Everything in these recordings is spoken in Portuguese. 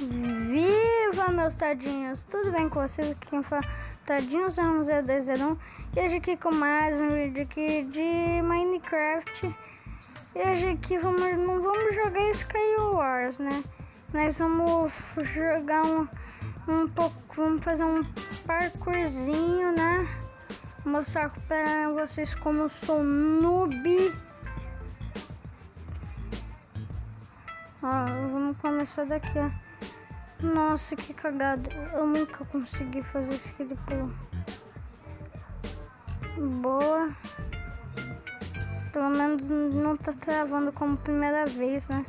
Viva, meus tadinhos! Tudo bem com vocês? Aqui quem fala Tadinhos 0201 e hoje aqui com mais um vídeo aqui de Minecraft. E hoje aqui não vamos jogar Skywars, né? Nós vamos jogar um pouco, vamos fazer um parkourzinho, né? Vou mostrar para vocês como eu sou noob. Ó, vamos começar daqui, ó. Nossa, que cagada. Eu nunca consegui fazer isso aqui depois. Boa. Pelo menos não tá travando como primeira vez, né?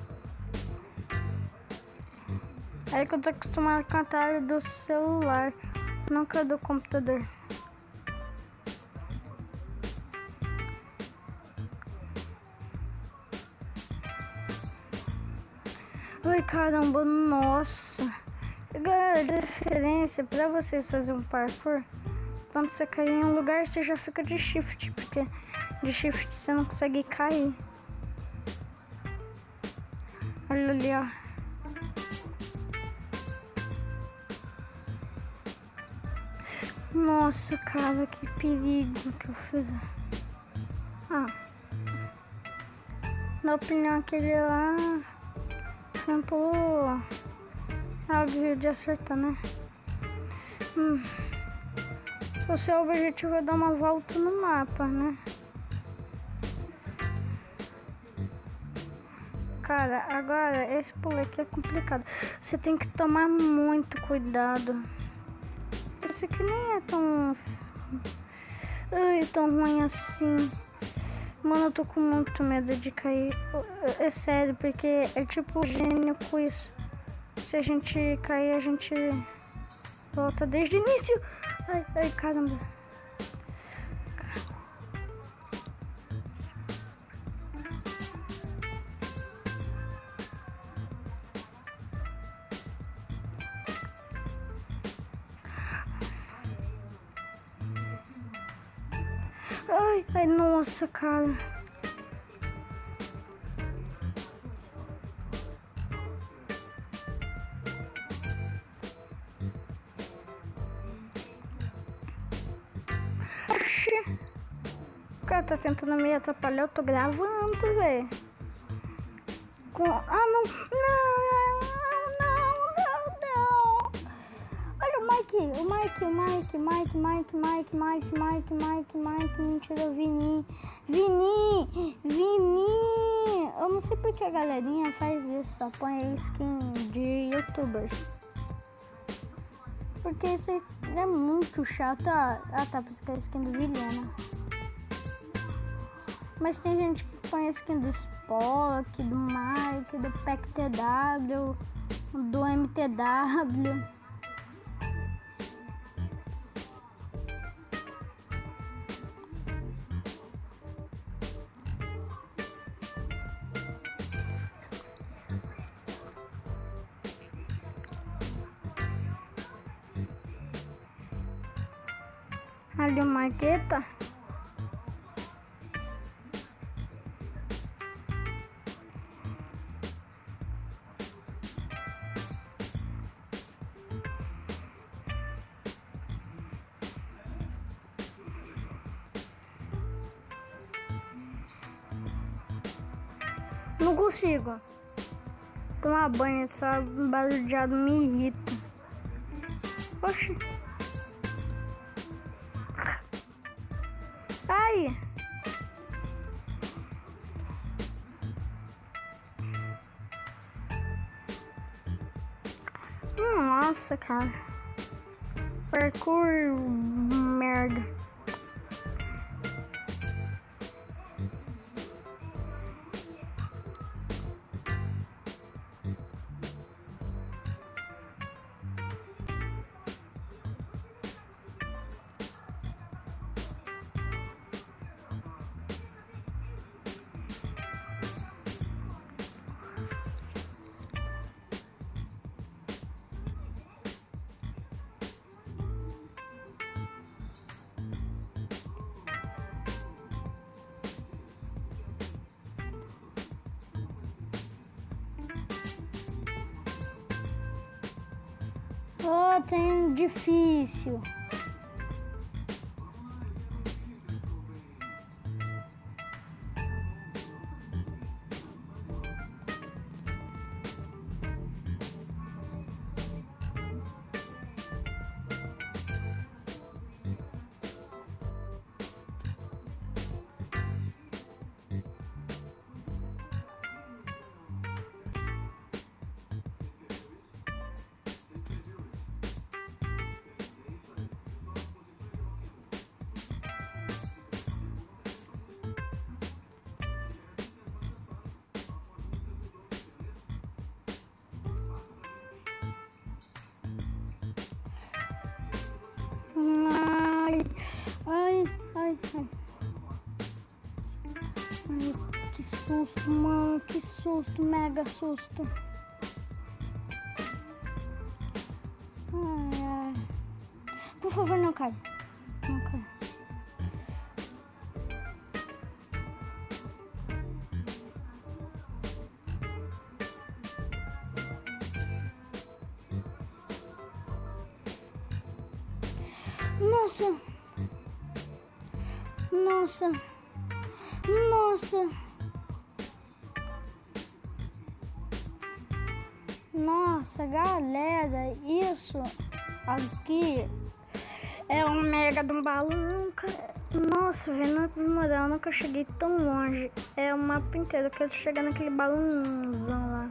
É que eu tô acostumado com a tela do celular, nunca do computador. Ai, caramba, nossa. Galera, referência pra vocês fazerem um parkour, quando você cair em um lugar, você já fica de shift, porque de shift você não consegue cair. Olha ali, ó. Nossa, cara, que perigo que eu fiz. Ah, na opinião, aquele lá tempo óbvio de acertar, né? O seu objetivo é dar uma volta no mapa, né? Cara, agora esse pulo aqui é complicado. Você tem que tomar muito cuidado. Esse aqui nem é tão ruim assim. Mano, eu tô com muito medo de cair. É sério, porque é tipo gênio com isso. Se a gente cair, a gente volta desde o início. Ai, caramba. Ai, nossa, cara. O cara tá tentando me atrapalhar, eu tô gravando, velho. Ah, não. Olha o Mike, mentira, o Vini. Eu não sei porque a galerinha faz isso, só põe skin de youtubers. Porque isso é muito chato. Ah, tá, por isso que é a skin do Vilhena. Mas tem gente que põe a skin do Spock, do Mike, do PECTW, do MTW. Ali o Marqueta. Não consigo tomar banho, só barulho de água me irrita. Oxi. Ai. Nossa, cara. Parkour merda. Oh, tem difícil. Ai. Ai, que susto, mano. Que susto, mega susto. Ai. Por favor, não cai. Não cai. Nossa. Nossa, galera, isso aqui é um mega de um balão. Nossa, velho, na moral, eu nunca cheguei tão longe. É o mapa inteiro, eu quero chegar naquele balãozão lá.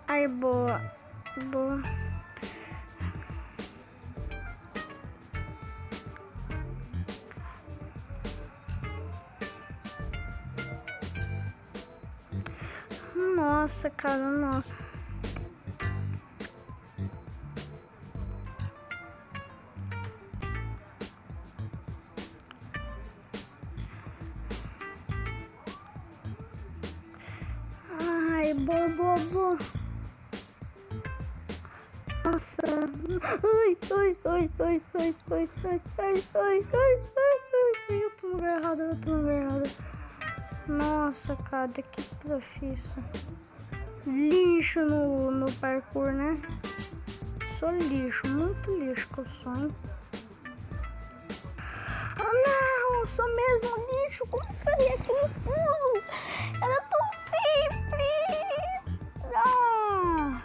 Ai, boa. Nossa, cara, nossa. Ai, boa. Nossa. Ai. Eu tô no lugar errado. Nossa, cara, que profissa. Lixo no parkour, né? Sou lixo, muito lixo que eu sou, hein? Ah, não, sou mesmo lixo. Como faria aquele pulo? Era tão simples. Ah.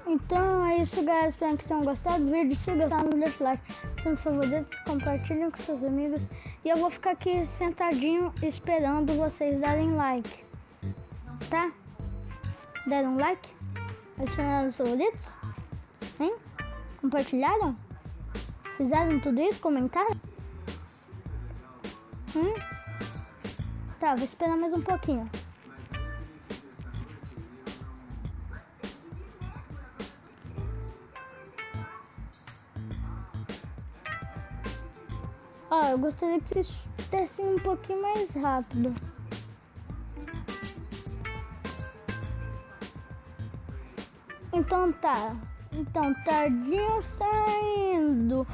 Então é isso, galera. Espero que tenham gostado do vídeo. Se gostaram, deixa o like, seus favoritos, compartilhem com seus amigos. E eu vou ficar aqui sentadinho esperando vocês darem like, tá? Deram like? Adicionaram os favoritos? Hein? Compartilharam? Fizeram tudo isso? Comentaram? Tá, vou esperar mais um pouquinho. Ó, eu gostaria que vocês dessem um pouquinho mais rápido. Então tá. Tardinho saindo.